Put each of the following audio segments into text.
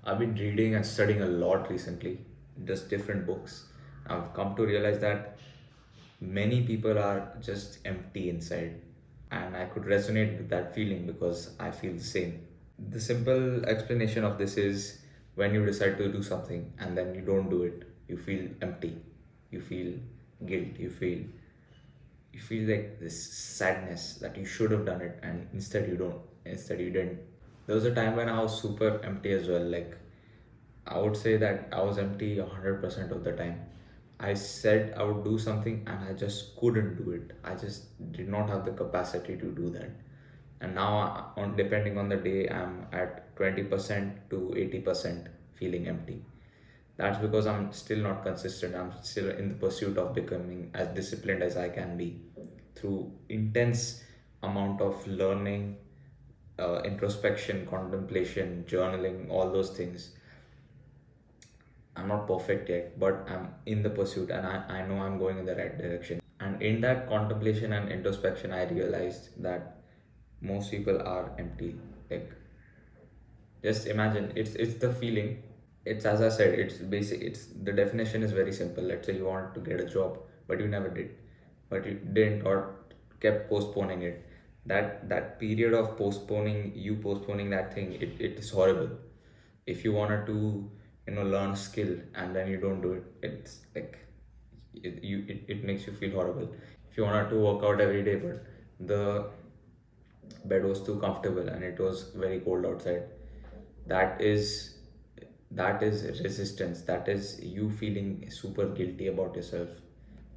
I've been reading and studying a lot recently, just different books. I've come to realize that many people are just empty inside, and I could resonate with that feeling because I feel the same. The simple explanation of this is when you decide to do something and then you don't do it, you feel empty, you feel guilt, you feel like this sadness that you should have done it and instead you don't, instead you didn't. There was a time when I was super empty as well. Like, I would say that I was empty 100% of the time. I said I would do something and I just couldn't do it. I just did not have the capacity to do that. And now, on depending on the day, I'm at 20% to 80% feeling empty. That's because I'm still not consistent. I'm still in the pursuit of becoming as disciplined as I can be through intense amount of learning, introspection, contemplation, journaling, all those things. I'm not perfect yet, but I'm in the pursuit and I know I'm going in the right direction. And in that contemplation and introspection, I realized that most people are empty. Like, just imagine, it's the feeling. It's, as I said, it's basic. It's the definition is very simple. Let's say you want to get a job, but you never did, but you didn't or kept postponing it. That period of postponing that thing, it is horrible. If you wanted to, learn a skill and then you don't do it, it's like it makes you feel horrible. If you wanted to work out every day, but the bed was too comfortable and it was very cold outside, that is that is resistance. That is you feeling super guilty about yourself.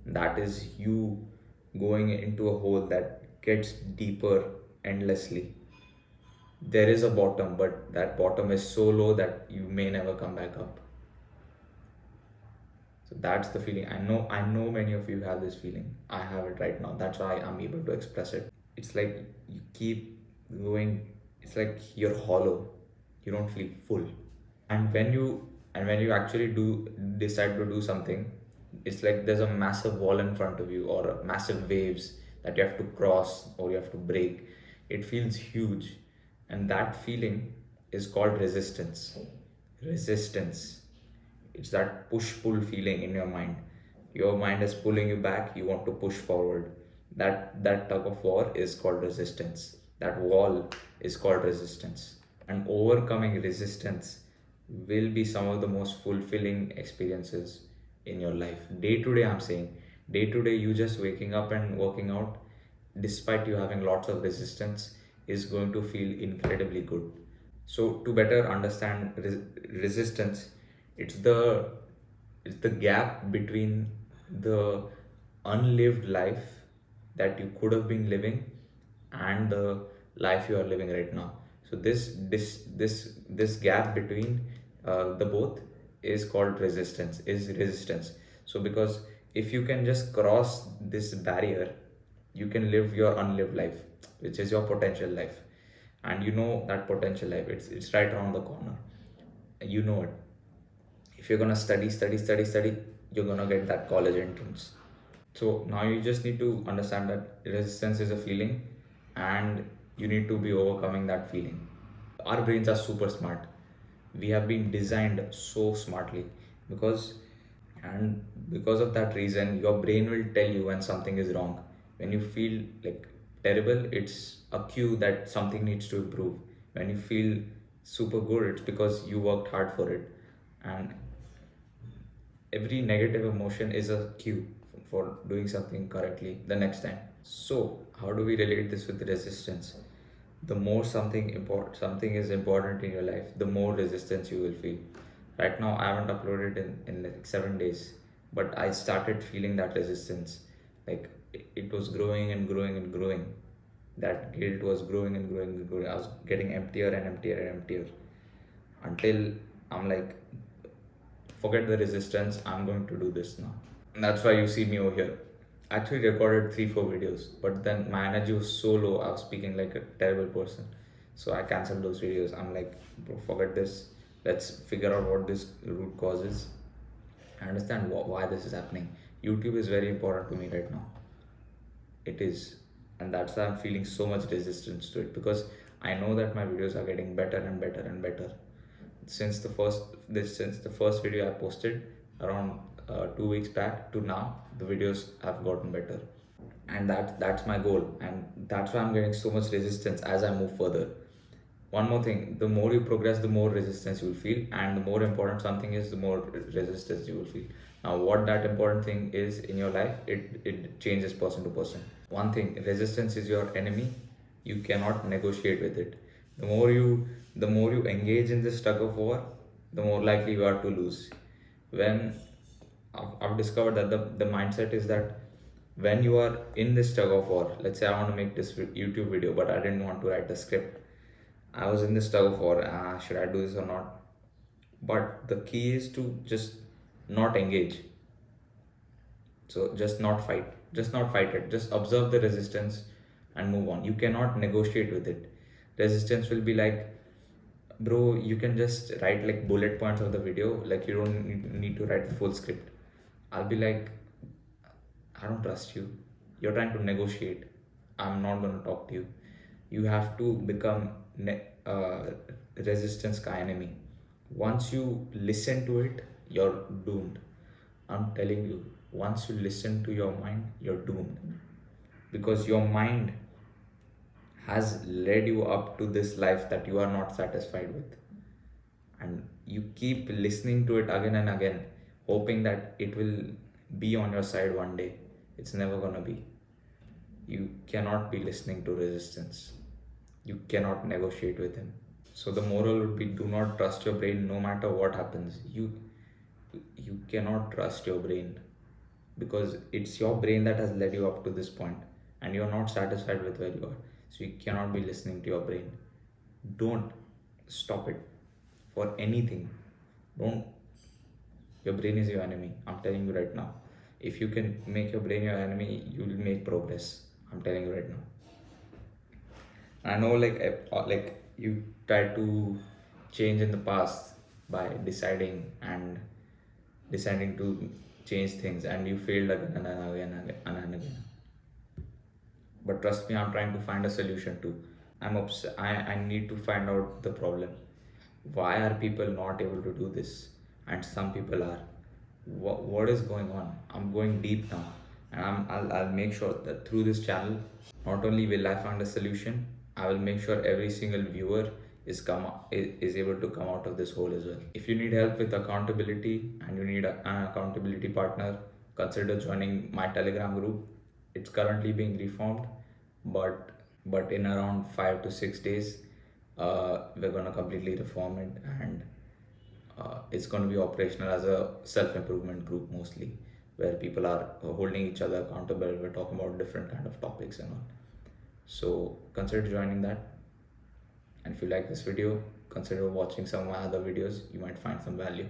That is you going into a hole that gets deeper endlessly. There is a bottom, but that bottom is so low that you may never come back up. So that's the feeling. I know many of you have this feeling. I have it right now. That's why I'm able to express it. It's like you keep going, it's like you're hollow. You don't feel full. And when you actually do decide to do something, it's like there's a massive wall in front of you or massive waves that you have to cross or you have to break. It feels huge, and that feeling is called resistance. It's that push pull feeling in your mind. Your mind is pulling you back, you want to push forward. That tug of war is called resistance. That wall is called resistance. And overcoming resistance will be some of the most fulfilling experiences in your life. Day to day, I'm saying, day to day, you just waking up and working out, despite you having lots of resistance, is going to feel incredibly good. So, to better understand resistance, it's the it's the gap between the unlived life that you could have been living and the life you are living right now. So this gap between the both is called resistance. So because if you can just cross this barrier, you can live your unlived life, which is your potential life. And you know that potential life, it's right around the corner. You know it. If you're gonna study, you're gonna get that college entrance. So now you just need to understand that resistance is a feeling, and you need to be overcoming that feeling. Our brains are super smart. We have been designed so smartly because and because of that reason, your brain will tell you when something is wrong. When you feel like terrible, it's a cue that something needs to improve. When you feel super good, it's because you worked hard for it. And every negative emotion is a cue for doing something correctly the next time. So, how do we relate this with resistance? The more something is important in your life, the more resistance you will feel. Right now, I haven't uploaded in like 7 days, but I started feeling that resistance. Like it was growing and growing and growing. That guilt was growing and growing and growing. I was getting emptier and emptier and emptier until I'm like, forget the resistance, I'm going to do this now. And that's why you see me over here. I actually recorded 3 4 videos, but then my energy was so low, I was speaking like a terrible person. So I cancelled those videos. I'm like, bro, forget this. Let's figure out what this root cause is. I understand why this is happening. YouTube is very important to me right now. It is. And that's why I'm feeling so much resistance to it, because I know that my videos are getting better and better and better. since the first video I posted around 2 weeks back to now, the videos have gotten better, and that's my goal, and that's why I'm getting so much resistance as I move further. One more thing, the more you progress, the more resistance you will feel, and the more important something is, the more resistance you will feel. Now, what that important thing is in your life, it changes person to person. One thing, resistance is your enemy. You cannot negotiate with it. The more you engage in this tug of war, the more likely you are to lose. When I've discovered that the mindset is that when you are in this tug of war, let's say I want to make this YouTube video, but I didn't want to write the script. I was in this tug of war, should I do this or not? But the key is to just not engage. So just not fight it. Just observe the resistance and move on. You cannot negotiate with it. Resistance will be like, bro, you can just write like bullet points of the video, like you don't need to write the full script. I'll be like, I don't trust you. You're trying to negotiate. I'm not going to talk to you. You have to become resistance ka enemy. Once you listen to it, you're doomed. I'm telling you, once you listen to your mind, you're doomed. Because your mind has led you up to this life that you are not satisfied with. And you keep listening to it again and again, hoping that it will be on your side one day. It's never gonna be. You cannot be listening to resistance. You cannot negotiate with him. So the moral would be, do not trust your brain no matter what happens. You cannot trust your brain, because it's your brain that has led you up to this point and you're not satisfied with where you are. So you cannot be listening to your brain. Don't stop it for anything. Don't. Your brain is your enemy. I'm telling you right now. If you can make your brain your enemy, you will make progress. I'm telling you right now. I know, like you tried to change in the past by deciding to change things, and you failed again and again. But trust me, I'm trying to find a solution too. I need to find out the problem. Why are people not able to do this? And some people are. What is going on? I'm going deep now, and I'll make sure that through this channel, not only will I find a solution, I will make sure every single viewer is able to come out of this hole as well. If you need help with accountability and you need an accountability partner, consider joining my Telegram group. It's currently being reformed, but in around 5 to 6 days, we're gonna completely reform it, and it's going to be operational as a self-improvement group mostly, where people are holding each other accountable. We're talking about different kind of topics and all. So consider joining that, and if you like this video, consider watching some of my other videos. You might find some value.